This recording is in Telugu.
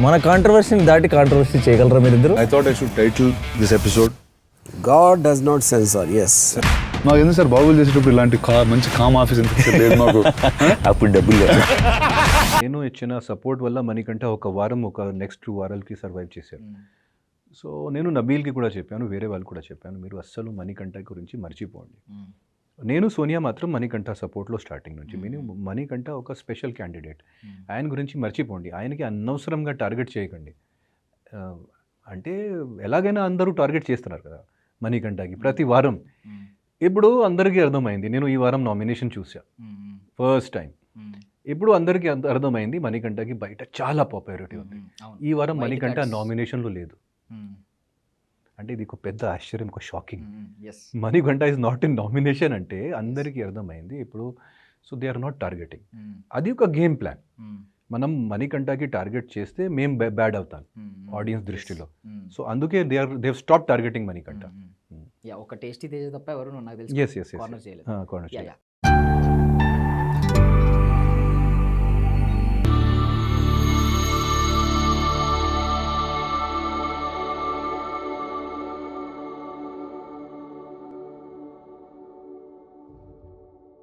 మన కాంట్రవర్సీని దాటి కాంట్రవర్సీ చేయగలరా మీరిద్దరు? I thought I should title this episode. God does not censor. Yes. మాకు ఎందుకు సార్ బాగులు చేసేటప్పుడు ఇలాంటి మంచి కామ్ ఆఫీస్ ఎందుకు లేదు మాకు? అప్పుడు డబ్బులు లేదు. నేను ఇచ్చిన సపోర్ట్ వల్ల మనకంటే ఒక వారం ఒక నెక్స్ట్ 2 వారాలకి సర్వైవ్ చేశారు. సో నేను నబీల్కి కూడా చెప్పాను, వేరే వాళ్ళు కూడా చెప్పాను, మీరు అస్సలు మణికంఠ గురించి మర్చిపోండి. నేను సోనియా మాత్రం మణికంఠ సపోర్ట్లో స్టార్టింగ్ నుంచి మణికంఠ ఒక స్పెషల్ క్యాండిడేట్, ఆయన గురించి మర్చిపోండి, ఆయనకి అనవసరంగా టార్గెట్ చేయకండి. అంటే ఎలాగైనా అందరూ టార్గెట్ చేస్తున్నారు కదా మణికంఠకి ప్రతి వారం. ఇప్పుడు అందరికీ అర్థమైంది, నేను ఈ వారం నామినేషన్ చూసా ఫస్ట్ టైం. ఇప్పుడు అందరికీ అర్థమైంది మణికంఠకి బయట చాలా పాపులారిటీ ఉంది. ఈ వారం మణికంఠ నామినేషన్లో లేదు. అంటే ఇది ఒక పెద్ద ఆశ్చర్యం, ఒక shocking. Manikanta is not in nomination అంటే అందరికీ అర్థమైంది ఇప్పుడు. So they are not targeting. అది ఒక గేమ్ ప్లాన్. మనం మణికంఠకి టార్గెట్ చేస్తే మేము బ్యాడ్ అవుతాం ఆడియన్స్ దృష్టిలో. సో అందుకే దే స్టాప్ టార్గెటింగ్ మణికంఠ. ఒక టేస్టీ తేజ తప్ప ఎవరు నాకు yes కార్నర్ చేయలేదు. కార్నర్